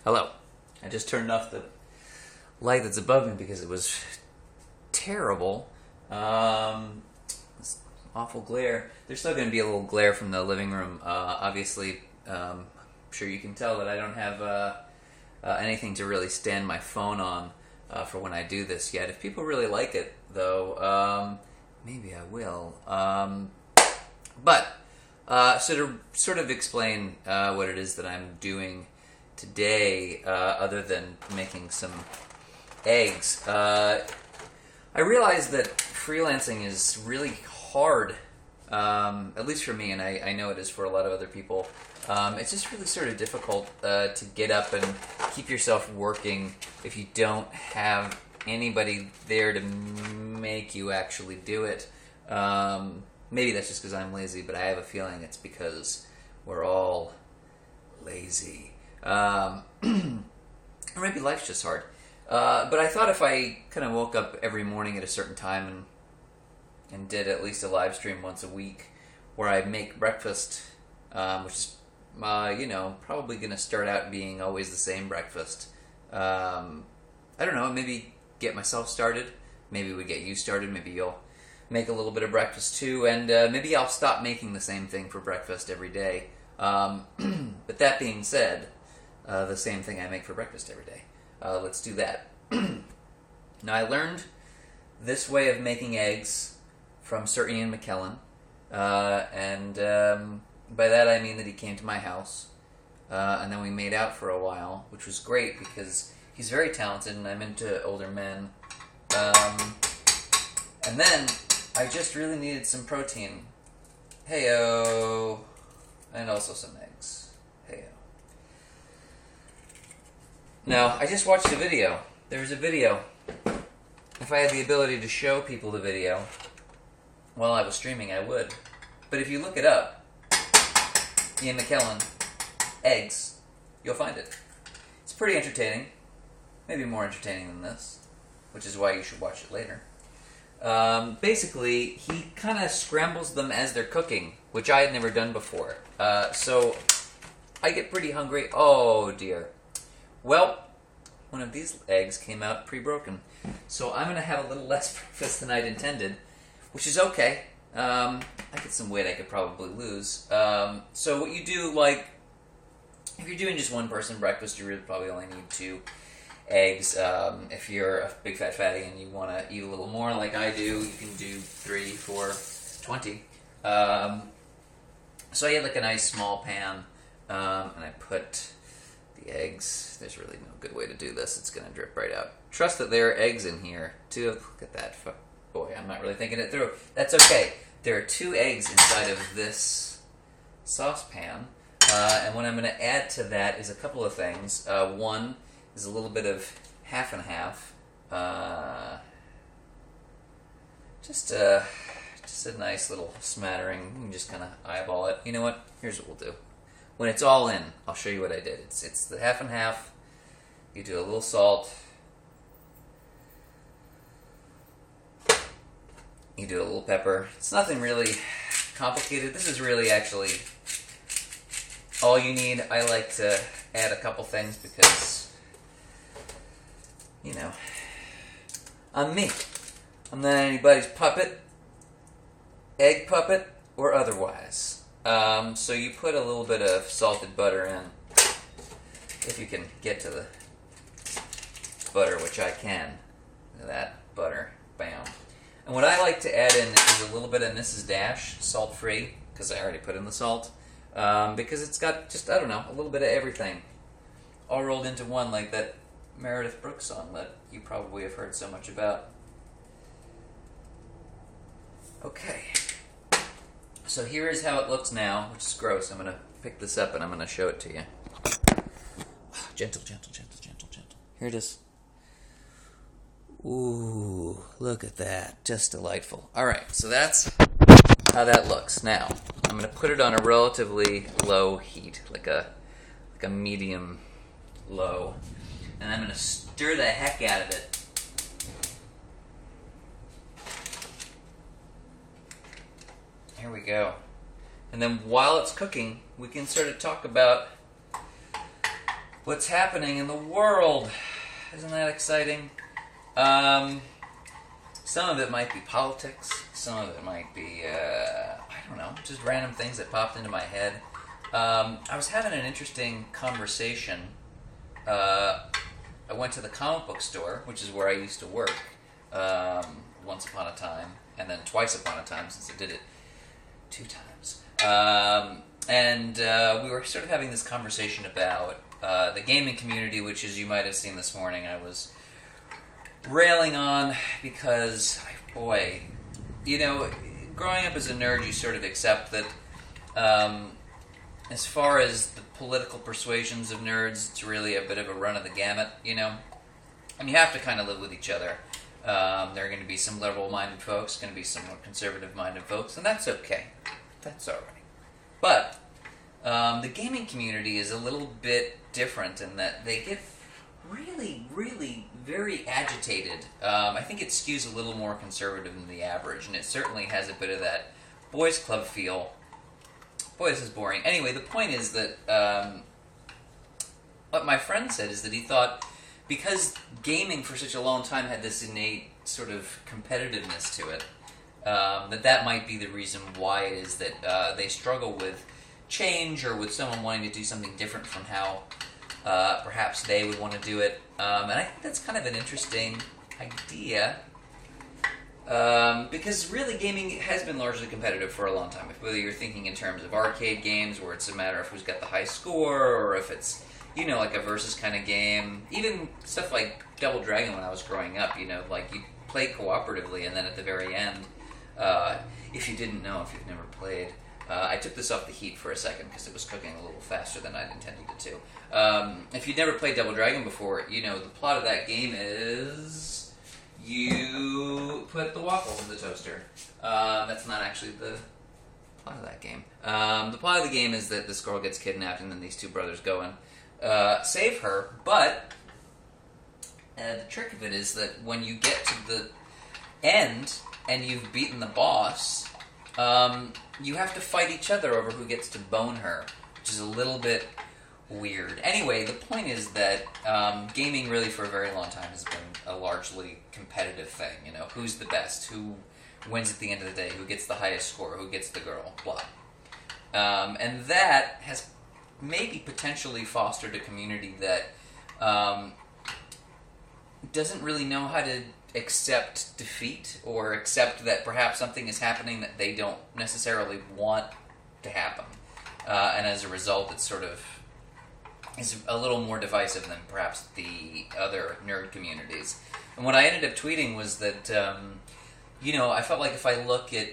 Hello. I just turned off the light that's above me because it was terrible. This awful glare. There's still going to be a little glare from the living room. Obviously, I'm sure you can tell that I don't have anything to really stand my phone on for when I do this yet. If people really like it, though, maybe I will. But to sort of explain what it is that I'm doing today, other than making some eggs, I realized that freelancing is really hard, at least for me, and I know it is for a lot of other people. It's just really sort of difficult to get up and keep yourself working if you don't have anybody there to make you actually do it. Maybe that's just because I'm lazy, but I have a feeling it's because we're all lazy. Or maybe life's just hard. But I thought if I kind of woke up every morning at a certain time and did at least a live stream once a week where I make breakfast, which is, probably going to start out being always the same breakfast. I don't know, maybe get myself started. Maybe we get you started. Maybe you'll make a little bit of breakfast too. And maybe I'll stop making the same thing for breakfast every day. But that being said, the same thing I make for breakfast every day. Let's do that. Now, I learned this way of making eggs from Sir Ian McKellen. And by that I mean that he came to my house. And then we made out for a while, which was great because he's very talented and I'm into older men. And then I just really needed some protein. Heyo. And also some eggs. Heyo. Now, I just watched a video. There's a video. If I had the ability to show people the video while I was streaming, I would. But if you look it up, Ian McKellen, eggs, you'll find it. It's pretty entertaining. Maybe more entertaining than this, which is why you should watch it later. Basically, he kind of scrambles them as they're cooking, which I had never done before. So I get pretty hungry. Oh, dear. Well, one of these eggs came out pre-broken. So I'm going to have a little less breakfast than I'd intended, which is okay. I get some weight I could probably lose. So what you do, if you're doing just one person breakfast, you really probably only need 2 eggs. If you're a big fat fatty and you want to eat a little more like I do, you can do 3, 4, 20. So I had a nice small pan, and I put the eggs. There's really no good way to do this. It's going to drip right out. Trust that there are eggs in here, too. Look at that. Boy, I'm not really thinking it through. That's okay. There are 2 eggs inside of this saucepan, and what I'm going to add to that is a couple of things. One is a little bit of half and half. Just a nice little smattering. You can just kind of eyeball it. You know what? Here's what we'll do. When it's all in, I'll show you what I did. It's the half and half. You do a little salt. You do a little pepper. It's nothing really complicated. This is really actually all you need. I like to add a couple things because, I'm me. I'm not anybody's puppet, egg puppet, or otherwise. So you put a little bit of salted butter in, if you can get to the butter, which I can. Look at that butter. Bam. And what I like to add in is a little bit of Mrs. Dash, salt-free, because I already put in the salt, because it's got just, a little bit of everything, all rolled into one, like that Meredith Brooks song that you probably have heard so much about. Okay. So here is how it looks now, which is gross. I'm going to pick this up and I'm going to show it to you. Gentle, gentle, gentle, gentle, gentle. Here it is. Ooh, look at that. Just delightful. All right, so that's how that looks. Now, I'm going to put it on a relatively low heat, like a medium low. And I'm going to stir the heck out of it. Here we go. And then while it's cooking, we can sort of talk about what's happening in the world. Isn't that exciting? Some of it might be politics. Some of it might be, I don't know, just random things that popped into my head. I was having an interesting conversation. I went to the comic book store, which is where I used to work, once upon a time, and then twice upon a time, since I did it 2 times. And we were sort of having this conversation about the gaming community, which, as you might have seen this morning, I was railing on because, boy, you know, growing up as a nerd, you sort of accept that as far as the political persuasions of nerds, it's really a bit of a run of the gamut, you know? And you have to kind of live with each other. There are going to be some liberal-minded folks, going to be some more conservative-minded folks, and that's okay. That's all right. But the gaming community is a little bit different in that they get really, really very agitated. I think it skews a little more conservative than the average, and it certainly has a bit of that boys' club feel. Boy, this is boring. Anyway, the point is that what my friend said is that he thought because gaming for such a long time had this innate sort of competitiveness to it, that might be the reason why it is that they struggle with change or with someone wanting to do something different from how perhaps they would want to do it. And I think that's kind of an interesting idea. Because really gaming has been largely competitive for a long time. If whether you're thinking in terms of arcade games where it's a matter of who's got the high score, or if it's, you know, like a versus kind of game. Even stuff like Double Dragon when I was growing up, you know, like you play cooperatively and then at the very end, if you didn't know, if you've never played, I took this off the heat for a second because it was cooking a little faster than I'd intended it to. If you'd never played Double Dragon before, you know, the plot of that game is you put the waffles in the toaster. That's not actually the plot of that game. The plot of the game is that this girl gets kidnapped and then these 2 brothers go and save her, but the trick of it is that when you get to the end and you've beaten the boss, you have to fight each other over who gets to bone her, which is a little bit weird. Anyway, the point is that gaming really for a very long time has been a largely competitive thing. You know, who's the best, who wins at the end of the day, who gets the highest score, who gets the girl, blah. And that has maybe potentially fostered a community that doesn't really know how to accept defeat or accept that perhaps something is happening that they don't necessarily want to happen. And as a result, it sort of is a little more divisive than perhaps the other nerd communities. And what I ended up tweeting was that, you know, I felt like if I look at,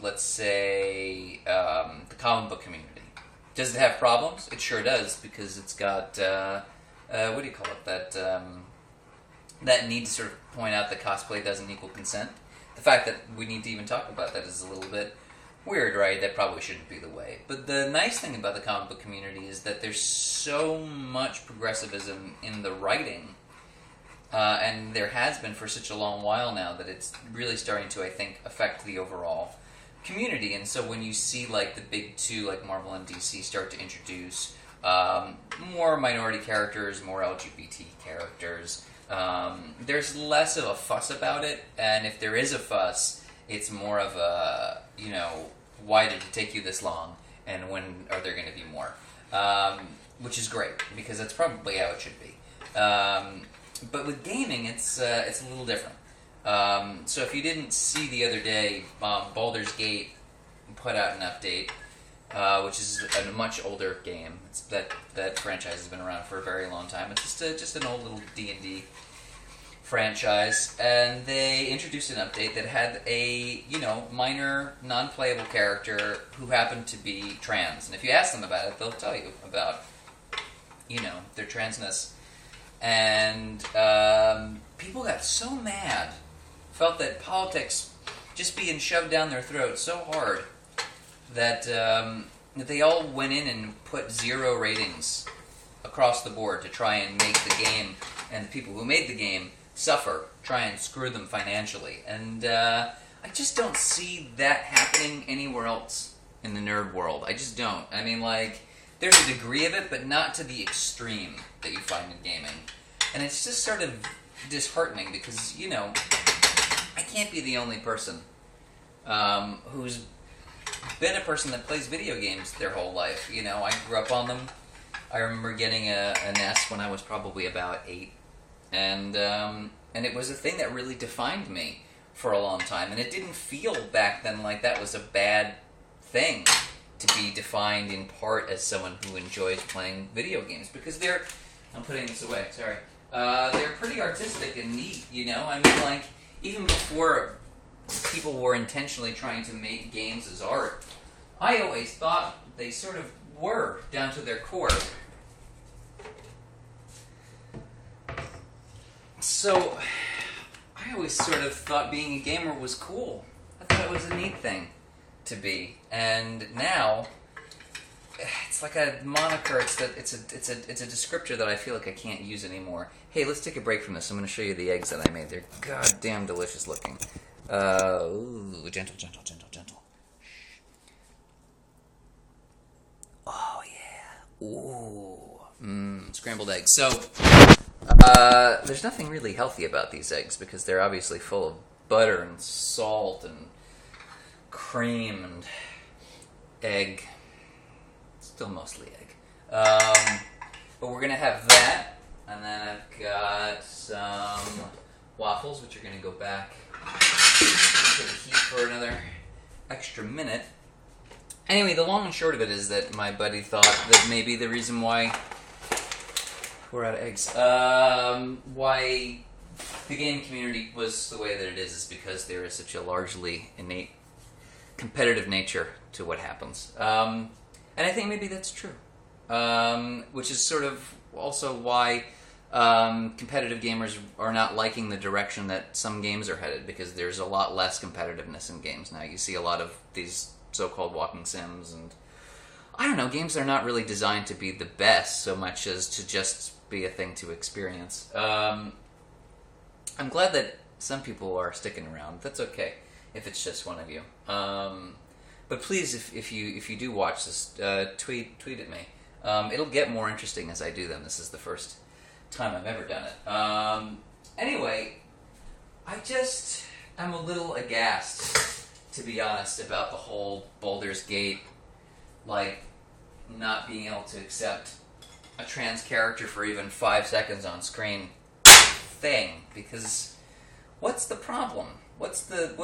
let's say, the comic book community, does it have problems? It sure does, because it's got, what do you call it, that need to sort of point out that cosplay doesn't equal consent. The fact that we need to even talk about that is a little bit weird, right? That probably shouldn't be the way. But the nice thing about the comic book community is that there's so much progressivism in the writing, and there has been for such a long while now that it's really starting to, I think, affect the overall community. And so when you see like the big 2, like Marvel and DC, start to introduce more minority characters, more LGBT characters, there's less of a fuss about it. And if there is a fuss, it's more of a, you know, why did it take you this long, and when are there going to be more? Which is great, because that's probably how it should be. But with gaming, it's a little different. So if you didn't see the other day, Baldur's Gate put out an update, which is a much older game. That franchise has been around for a very long time. It's just an old little D&D franchise, and they introduced an update that had a, you know, minor non-playable character who happened to be trans. And if you ask them about it, they'll tell you about, you know, their transness. And people got so mad, felt that politics just being shoved down their throats so hard that they all went in and put 0 ratings across the board to try and make the game and the people who made the game suffer, try and screw them financially. And I just don't see that happening anywhere else in the nerd world. I just don't. I mean, like, there's a degree of it, but not to the extreme that you find in gaming. And it's just sort of disheartening because, you know, I can't be the only person who's been a person that plays video games their whole life. You know, I grew up on them. I remember getting a NES when I was probably about 8. And it was a thing that really defined me for a long time. And it didn't feel back then like that was a bad thing to be defined in part as someone who enjoys playing video games. Because they're... I'm putting this away, sorry. They're pretty artistic and neat, you know? I mean, like, even before people were intentionally trying to make games as art, I always thought they sort of were, down to their core. So, I always sort of thought being a gamer was cool. I thought it was a neat thing to be. And now, it's like a moniker, it's a descriptor that I feel like I can't use anymore. Hey, let's take a break from this. I'm going to show you the eggs that I made. They're goddamn delicious looking. Ooh, gentle, gentle, gentle, gentle. Oh, yeah. Ooh. Scrambled eggs. So, there's nothing really healthy about these eggs because they're obviously full of butter and salt and cream and egg. Still mostly egg. But we're going to have that. And then I've got some waffles, which are going to go back into the heat for another extra minute. Anyway, the long and short of it is that my buddy thought that maybe the reason why we're out of eggs, why the game community was the way that it is because there is such a largely innate competitive nature to what happens. And I think maybe that's true. Which is sort of also why competitive gamers are not liking the direction that some games are headed, because there's a lot less competitiveness in games now. You see a lot of these so-called walking sims, and I don't know, games that are not really designed to be the best so much as to just be a thing to experience. I'm glad that some people are sticking around. That's okay if it's just one of you. But please, if you do watch this, tweet at me. It'll get more interesting as I do them. This is the first time I've ever done it. Anyway, I'm a little aghast, to be honest, about the whole Baldur's Gate, like, not being able to accept a trans character for even 5 seconds on screen thing, because what's the problem? What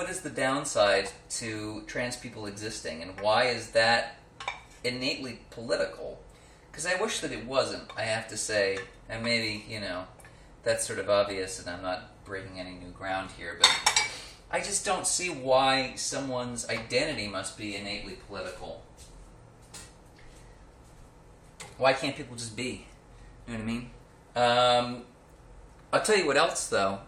is the downside to trans people existing, and why is that innately political? Because I wish that it wasn't, I have to say, and maybe, you know, that's sort of obvious and I'm not breaking any new ground here, but I just don't see why someone's identity must be innately political. Why can't people just be? You know what I mean? I'll tell you what else, though,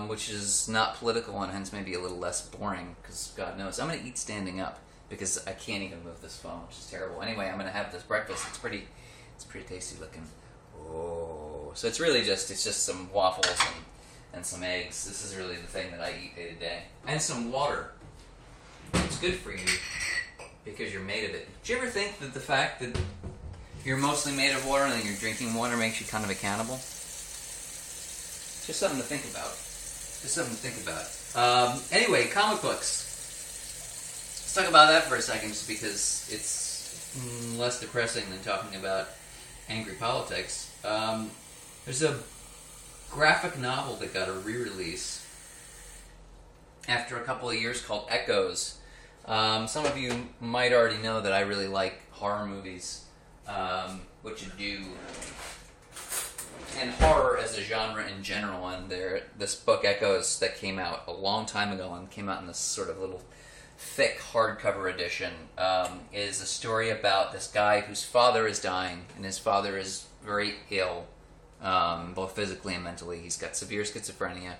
which is not political and hence maybe a little less boring, because God knows. I'm going to eat standing up, because I can't even move this phone, which is terrible. Anyway, I'm going to have this breakfast. It's pretty tasty looking. Oh, so it's just some waffles and some eggs. This is really the thing that I eat day to day. And some water. It's good for you, because you're made of it. Do you ever think that the fact that you're mostly made of water and that you're drinking water makes you kind of a cannibal? Just something to think about. Anyway, comic books. Let's talk about that for a second, just because it's less depressing than talking about angry politics. There's a graphic novel that got a re-release after a couple of years called Echoes. Some of you might already know that I really like horror movies, which do... and horror as a genre in general, and this book Echoes that came out a long time ago and came out in this sort of little thick hardcover edition is a story about this guy whose father is dying, and his father is very ill, both physically and mentally. He's got severe schizophrenia,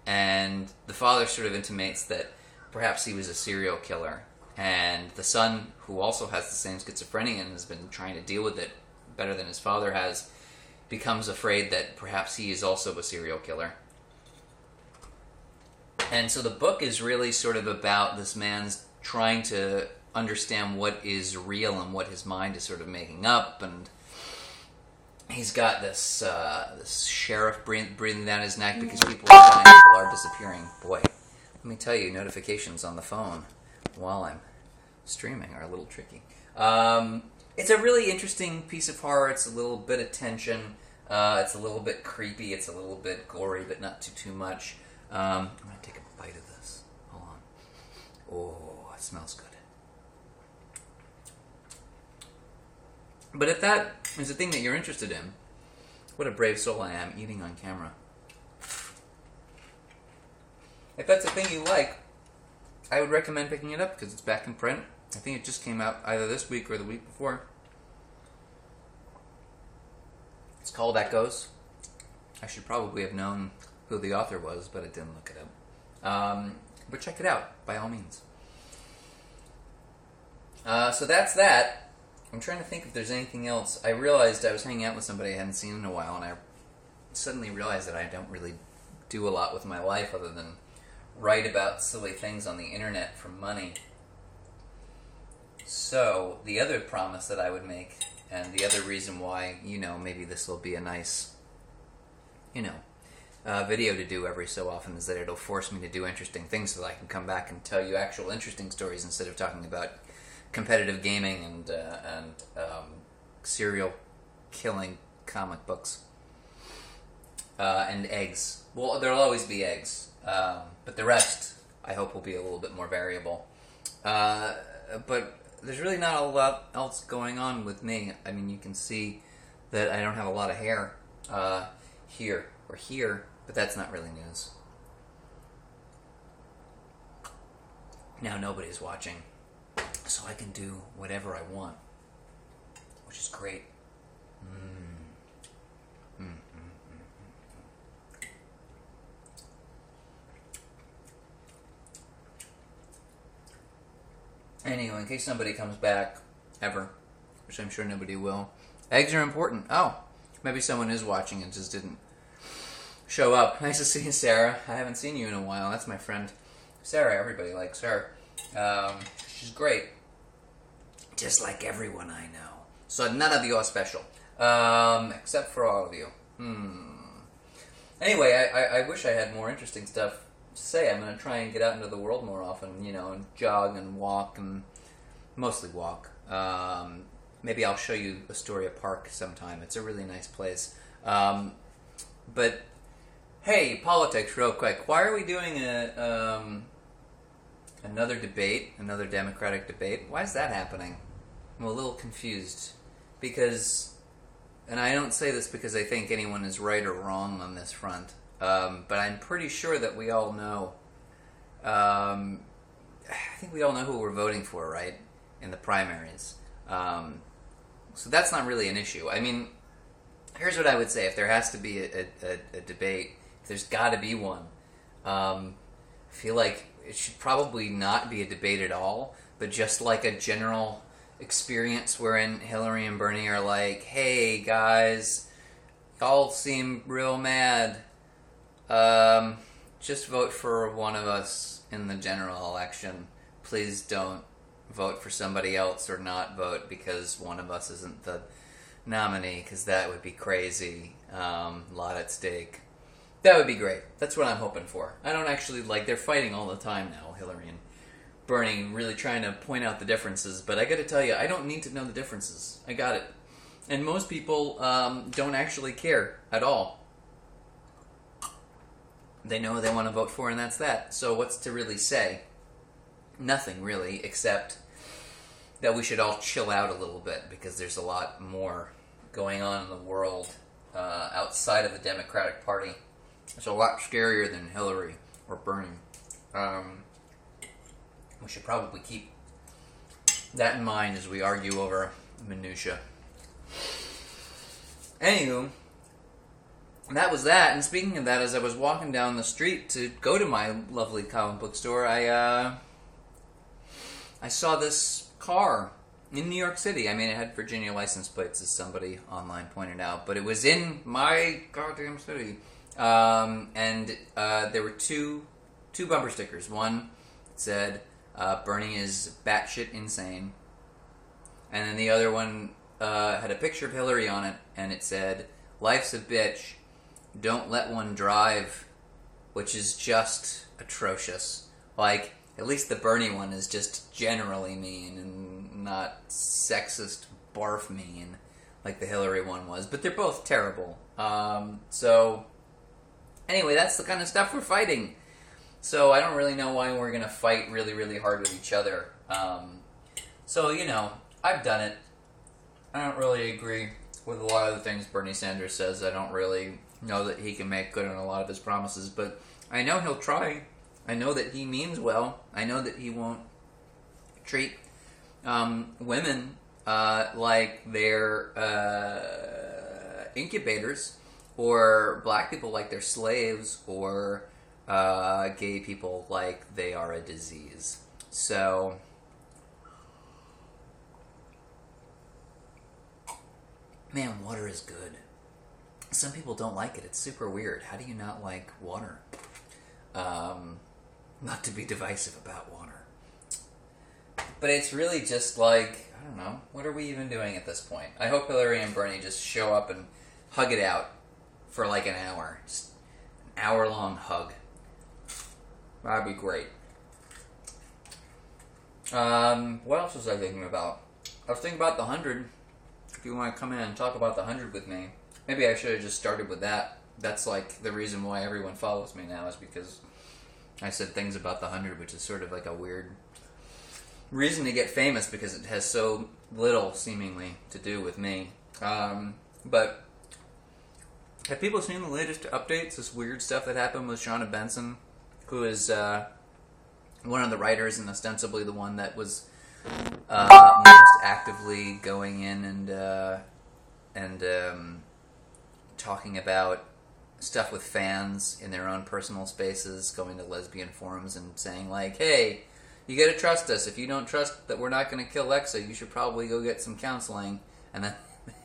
and the father sort of intimates that perhaps he was a serial killer, and the son, who also has the same schizophrenia and has been trying to deal with it better than his father has, becomes afraid that perhaps he is also a serial killer. And so the book is really sort of about this man's trying to understand what is real and what his mind is sort of making up. And he's got this sheriff breathing down his neck because people are dying, people are disappearing. Boy, let me tell you, notifications on the phone while I'm streaming are a little tricky. It's a really interesting piece of horror. It's a little bit of tension. It's a little bit creepy. It's a little bit gory, but not too much. I'm going to take a bite of this. Hold on. Oh, it smells good. But if that is the thing that you're interested in, what a brave soul I am, eating on camera. If that's the thing you like, I would recommend picking it up because it's back in print. I think it just came out either this week or the week before. It's called Echoes. I should probably have known who the author was, but I didn't look it up. But check it out, by all means. So that's that. I'm trying to think if there's anything else. I realized I was hanging out with somebody I hadn't seen in a while, and I suddenly realized that I don't really do a lot with my life other than write about silly things on the internet for money. So, the other promise that I would make, and the other reason why, maybe this will be a nice, video to do every so often, is that it'll force me to do interesting things so that I can come back and tell you actual interesting stories instead of talking about competitive gaming and serial killing comic books. And eggs. Well, there'll always be eggs. But the rest, I hope, will be a little bit more variable. But there's really not a lot else going on with me. I mean, you can see that I don't have a lot of hair here or here, but that's not really news. Now nobody's watching, so I can do whatever I want, which is great. Anyway, in case somebody comes back, ever, which I'm sure nobody will, eggs are important. Oh, maybe someone is watching and just didn't show up. Nice to see you, Sarah. I haven't seen you in a while. That's my friend Sarah. Everybody likes her. She's great. Just like everyone I know. So none of you are special. Except for all of you. Anyway, I wish I had more interesting stuff to say. I'm going to try and get out into the world more often, and jog and walk, and mostly walk. Maybe I'll show you Astoria Park sometime. It's a really nice place. But, hey, politics real quick. Why are we doing another debate, another Democratic debate? Why is that happening? I'm a little confused. Because, and I don't say this because I think anyone is right or wrong on this front, but I'm pretty sure that we all know, I think we all know who we're voting for, right, in the primaries. So that's not really an issue. I mean, here's what I would say. If there has to be a debate, if there's got to be one, I feel like it should probably not be a debate at all, but just like a general experience wherein Hillary and Bernie are like, hey guys, y'all seem real mad. Just vote for one of us in the general election. Please don't vote for somebody else or not vote because one of us isn't the nominee, because that would be crazy. Lot at stake. That would be great. That's what I'm hoping for. I don't actually, they're fighting all the time now, Hillary and Bernie, really trying to point out the differences, but I gotta tell you, I don't need to know the differences. I got it. And most people don't actually care at all. They know who they want to vote for, and that's that. So what's to really say? Nothing, really, except that we should all chill out a little bit, because there's a lot more going on in the world outside of the Democratic Party. It's a lot scarier than Hillary or Bernie. We should probably keep that in mind as we argue over minutia. Anywho, that was that. And speaking of that, as I was walking down the street to go to my lovely comic book store, I saw this car in New York City. I mean, it had Virginia license plates, as somebody online pointed out, but it was in my goddamn city. And there were two bumper stickers. One said, Bernie is batshit insane. And then the other one had a picture of Hillary on it, and it said, "Life's a bitch. Don't let one drive," which is just atrocious. Like, at least the Bernie one is just generally mean and not sexist barf mean like the Hillary one was. But they're both terrible. So, anyway, that's the kind of stuff we're fighting. So I don't really know why we're going to fight really, really hard with each other. So, I've done it. I don't really agree with a lot of the things Bernie Sanders says. I don't really know that he can make good on a lot of his promises, but I know he'll try. I know that he means well. I know that he won't treat women like they're incubators, or black people like they're slaves, or gay people like they are a disease. So, man, water is good. Some people don't like it. It's super weird. How do you not like water? Not to be divisive about water. But it's really just like, I don't know, what are we even doing at this point? I hope Hillary and Bernie just show up and hug it out for like an hour. Just an hour-long hug. That'd be great. What else was I thinking about? I was thinking about the 100. If you want to come in and talk about the 100 with me, maybe I should have just started with that. That's like the reason why everyone follows me now, is because I said things about the 100, which is sort of like a weird reason to get famous, because it has so little, seemingly, to do with me. But have people seen the latest updates? This weird stuff that happened with Shauna Benson, who is one of the writers and ostensibly the one that was most actively going in and talking about stuff with fans in their own personal spaces, going to lesbian forums and saying like, "Hey, you gotta trust us. If you don't trust that we're not gonna kill Lexa, you should probably go get some counseling." And then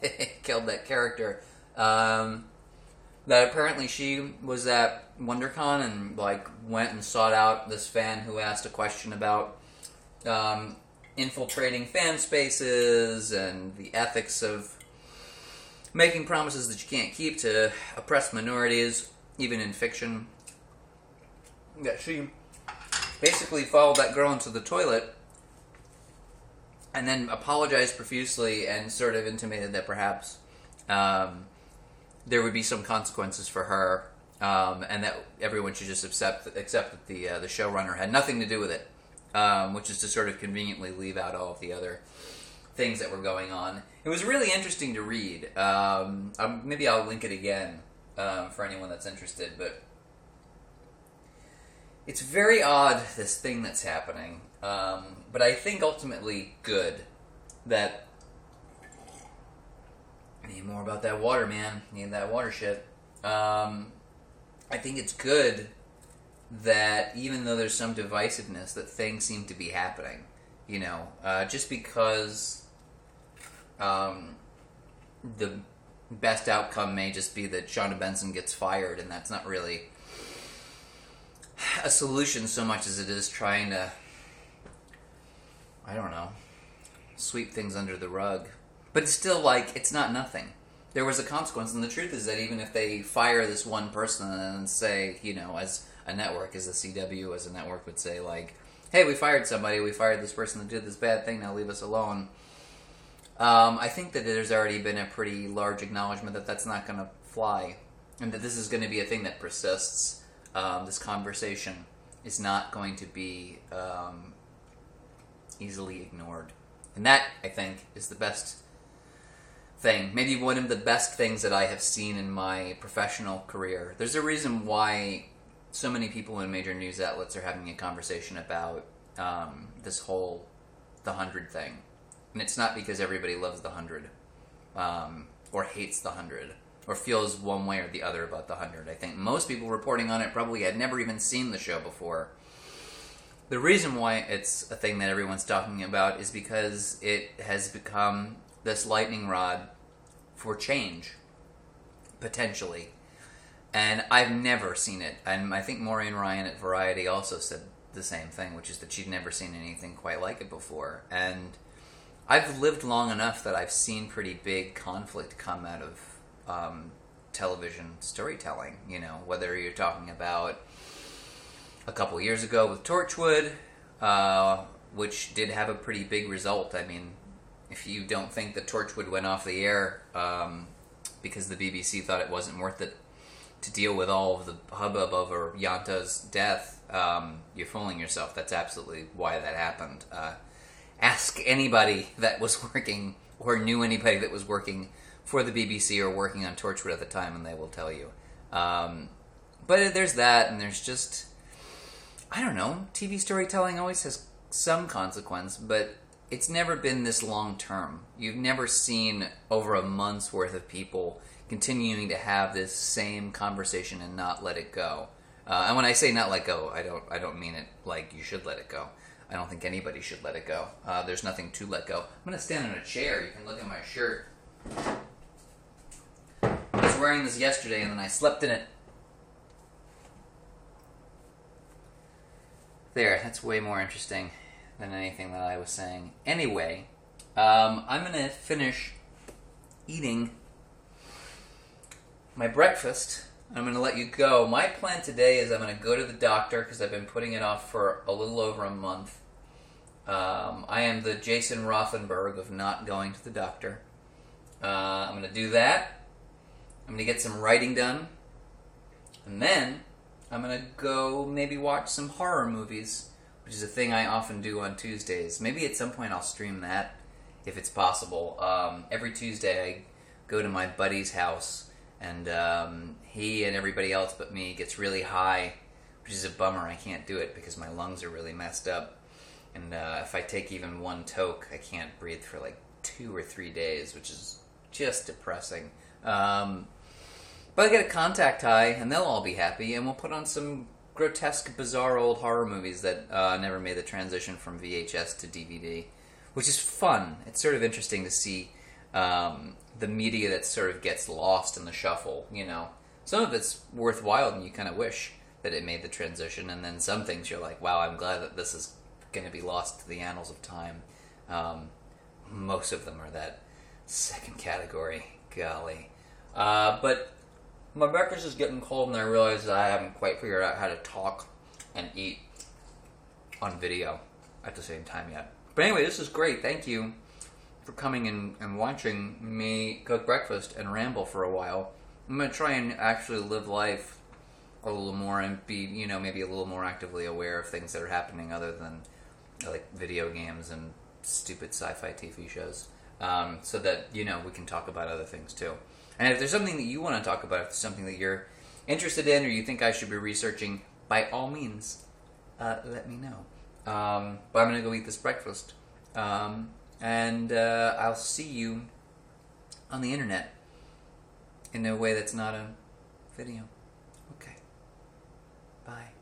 they killed that character. That apparently she was at WonderCon and like went and sought out this fan who asked a question about infiltrating fan spaces and the ethics of making promises that you can't keep to oppressed minorities, even in fiction. That she basically followed that girl into the toilet and then apologized profusely and sort of intimated that perhaps there would be some consequences for her, and that everyone should just accept that the showrunner had nothing to do with it, which is to sort of conveniently leave out all of the other things that were going on. It was really interesting to read. Maybe I'll link it again for anyone that's interested, but it's very odd, this thing that's happening, but I think ultimately good. That I need more about that water, man. I need that water shit. I think it's good that even though there's some divisiveness, that things seem to be happening. Just because the best outcome may just be that Shauna Benson gets fired, and that's not really a solution so much as it is trying to, I don't know, sweep things under the rug. But it's still like, it's not nothing. There was a consequence, and the truth is that even if they fire this one person and say, as a network, as the CW, as a network would say, like, "Hey, we fired somebody, we fired this person that did this bad thing, now leave us alone." I think that there's already been a pretty large acknowledgement that that's not going to fly, and that this is going to be a thing that persists. This conversation is not going to be easily ignored. And that, I think, is the best thing. Maybe one of the best things that I have seen in my professional career. There's a reason why so many people in major news outlets are having a conversation about this whole the 100 thing. And it's not because everybody loves the 100 or hates the 100 or feels one way or the other about the 100. I think most people reporting on it probably had never even seen the show before. The reason why it's a thing that everyone's talking about is because it has become this lightning rod for change, potentially. And I've never seen it. And I think Maureen Ryan at Variety also said the same thing, which is that she'd never seen anything quite like it before. And I've lived long enough that I've seen pretty big conflict come out of television storytelling. You know, whether you're talking about a couple years ago with Torchwood, which did have a pretty big result. I mean, if you don't think that Torchwood went off the air because the BBC thought it wasn't worth it to deal with all of the hubbub over Yanta's death, you're fooling yourself. That's absolutely why that happened. Ask anybody that was working or knew anybody that was working for the BBC or working on Torchwood at the time, and they will tell you. But there's that, and there's just, I don't know, TV storytelling always has some consequence, but it's never been this long term. You've never seen over a month's worth of people continuing to have this same conversation and not let it go. And when I say not let go, I don't mean it like you should let it go. I don't think anybody should let it go. There's nothing to let go. I'm going to stand in a chair. You can look at my shirt. I was wearing this yesterday and then I slept in it. There, that's way more interesting than anything that I was saying. Anyway, I'm going to finish eating my breakfast. I'm going to let you go. My plan today is I'm going to go to the doctor because I've been putting it off for a little over a month. I am the Jason Rothenberg of not going to the doctor. I'm going to do that. I'm going to get some writing done. And then I'm going to go maybe watch some horror movies, which is a thing I often do on Tuesdays. Maybe at some point I'll stream that if it's possible. Every Tuesday I go to my buddy's house, and he and everybody else but me gets really high, which is a bummer. I can't do it because my lungs are really messed up. And if I take even one toke, I can't breathe for like 2 or 3 days, which is just depressing. But I get a contact high, and they'll all be happy, and we'll put on some grotesque, bizarre old horror movies that never made the transition from VHS to DVD, which is fun. It's sort of interesting to see the media that sort of gets lost in the shuffle, you know. Some of it's worthwhile, and you kind of wish that it made the transition, and then some things you're like, wow, I'm glad that this is going to be lost to the annals of time. Most of them are that second category, golly. But my breakfast is getting cold, and I realize that I haven't quite figured out how to talk and eat on video at the same time yet. But anyway, this is great. Thank you for coming and watching me cook breakfast and ramble for a while. I'm going to try and actually live life a little more and be, you know, maybe a little more actively aware of things that are happening other than, like, video games and stupid sci-fi TV shows. So that, you know, we can talk about other things too. And if there's something that you want to talk about, if there's something that you're interested in or you think I should be researching, by all means, let me know. But I'm going to go eat this breakfast. And I'll see you on the internet in a way that's not a video. Okay. Bye.